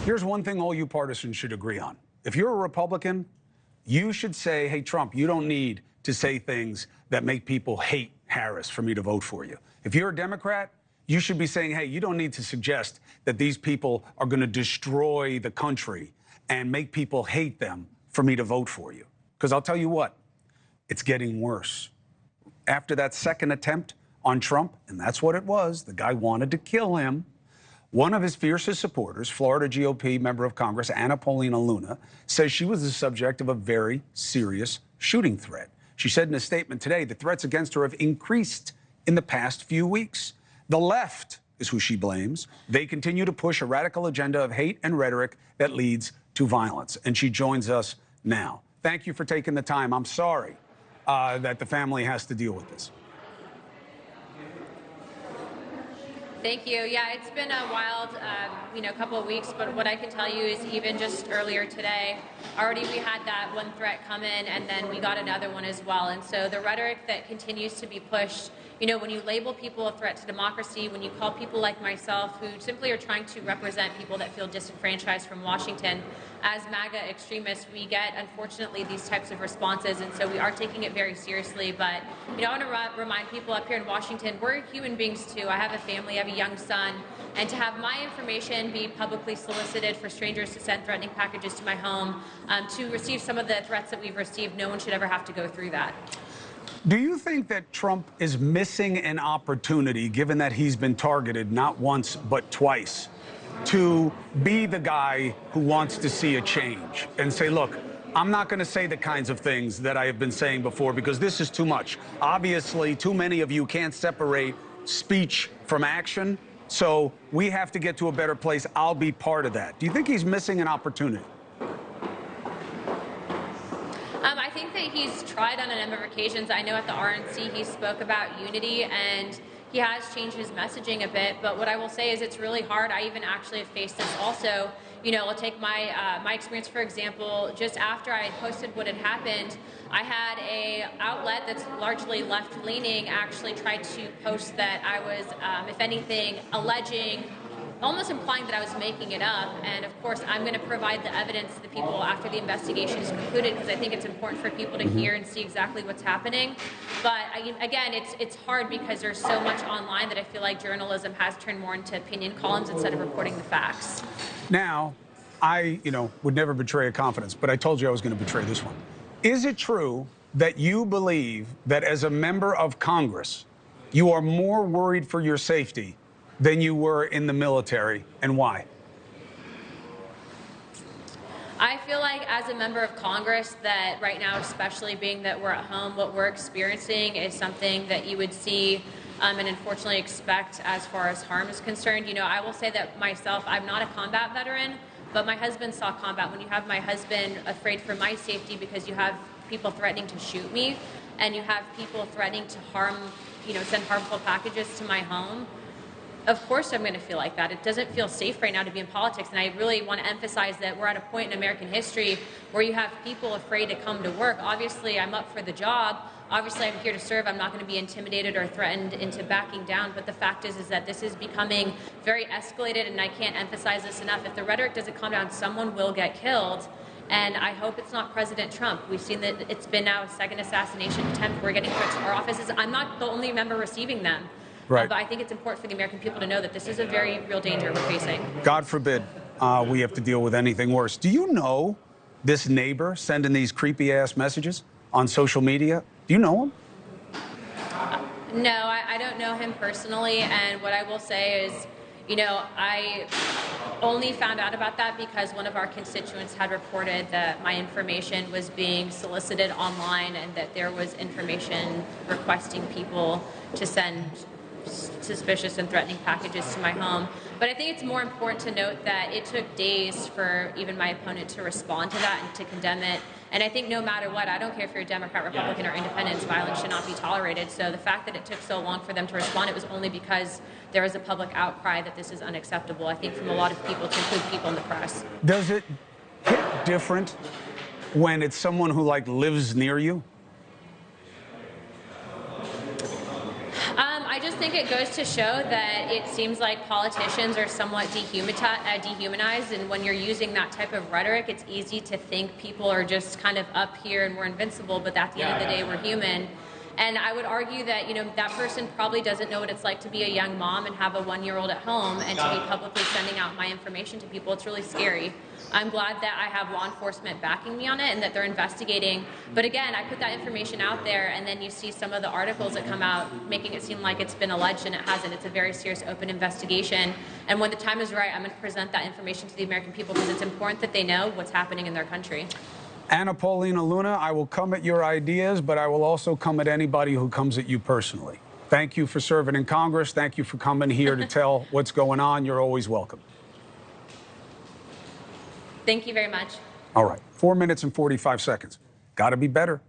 Here's one thing all you partisans should agree on. If you're a Republican, you should say, hey, Trump, you don't need to say things that make people hate Harris for me to vote for you. If you're a Democrat, you should be saying, hey, you don't need to suggest that these people are going to destroy the country and make people hate them for me to vote for you. Because I'll tell you what, it's getting worse. After that second attempt on Trump, and that's what it was, the guy wanted to kill him. One of his fiercest supporters, Florida GOP member of Congress, Paulina Luna, says she was the subject of a very serious shooting threat. She said in a statement today, the threats against her have increased in the past few weeks. The left is who she blames. They continue to push a radical agenda of hate and rhetoric that leads to violence. And she joins us now. Thank you for taking the time. I'm sorry that the family has to deal with this. Thank you. Yeah, it's been a wild, couple of weeks, but what I can tell you is even just earlier today, already we had that one threat come in, and then we got another one as well. And so the rhetoric that continues to be pushed, when you label people a threat to democracy, when you call people like myself, who simply are trying to represent people that feel disenfranchised from Washington, as MAGA extremists, we get, unfortunately, these types of responses, and so we are taking it very seriously. But, I want to remind people up here in Washington, we're human beings too. I have a family, I have a young son, and to have my information be publicly solicited for strangers to send threatening packages to my home, to receive some of the threats that we've received, no one should ever have to go through that. Do you think that Trump is missing an opportunity, given that he's been targeted not once but twice, to be the guy who wants to see a change and say, look, I'm not going to say the kinds of things that I have been saying before because this is too much. Obviously, too many of you can't separate speech from action, so we have to get to a better place. I'll be part of that. Do you think he's missing an opportunity? I think that he's tried on a number of occasions. I know at the RNC he spoke about unity, and he has changed his messaging a bit, but what I will say is it's really hard. I even actually have faced this also. I'll take my experience, for example. Just after I had posted what had happened, I had a outlet that's largely left-leaning actually tried to post that I was, if anything, alleging, almost implying that I was making it up. And of course, I'm going to provide the evidence to the people after the investigation is concluded, because I think it's important for people to hear and see exactly what's happening. But again, it's hard because there's so much online that I feel like journalism has turned more into opinion columns instead of reporting the facts. Now, I, would never betray a confidence, but I told you I was going to betray this one. Is it true that you believe that as a member of Congress, you are more worried for your safety than you were in the military, and why? I feel like as a member of Congress that right now, especially being that we're at home, what we're experiencing is something that you would see and unfortunately expect as far as harm is concerned. I will say that myself, I'm not a combat veteran, but my husband saw combat. When you have my husband afraid for my safety because you have people threatening to shoot me and you have people threatening to harm, send harmful packages to my home, of course I'm going to feel like that. It doesn't feel safe right now to be in politics, and I really want to emphasize that we're at a point in American history where you have people afraid to come to work. Obviously, I'm up for the job. Obviously, I'm here to serve. I'm not going to be intimidated or threatened into backing down, but the fact is that this is becoming very escalated, and I can't emphasize this enough. If the rhetoric doesn't calm down, someone will get killed, and I hope it's not President Trump. We've seen that it's been now a second assassination attempt. We're getting threats to our offices. I'm not the only member receiving them. Right. But I think it's important for the American people to know that this is a very real danger we're facing. God forbid we have to deal with anything worse. Do you know this neighbor sending these creepy-ass messages on social media? Do you know him? No, I don't know him personally, and what I will say is, I only found out about that because one of our constituents had reported that my information was being solicited online and that there was information requesting people to send suspicious and threatening packages to my home. But I think it's more important to note that it took days for even my opponent to respond to that and to condemn it. And I think no matter what, I don't care if you're a Democrat, Republican, or independent, violence should not be tolerated. So the fact that it took so long for them to respond, it was only because there was a public outcry that this is unacceptable, I think, from a lot of people, to include people in the press. Does it hit different when it's someone who, lives near you? I just think it goes to show that it seems like politicians are somewhat dehumanized, and when you're using that type of rhetoric, it's easy to think people are just kind of up here and we're invincible, but at the end of the day, we're human. And I would argue that, that person probably doesn't know what it's like to be a young mom and have a 1-year-old at home and to be publicly sending out my information to people. It's really scary. I'm glad that I have law enforcement backing me on it and that they're investigating. But again, I put that information out there, and then you see some of the articles that come out making it seem like it's been alleged, and it hasn't. It's a very serious open investigation. And when the time is right, I'm going to present that information to the American people because it's important that they know what's happening in their country. Anna Paulina Luna, I will come at your ideas, but I will also come at anybody who comes at you personally. Thank you for serving in Congress. Thank you for coming here to tell what's going on. You're always welcome. Thank you very much. All right, 4 minutes and 45 seconds. Got to be better.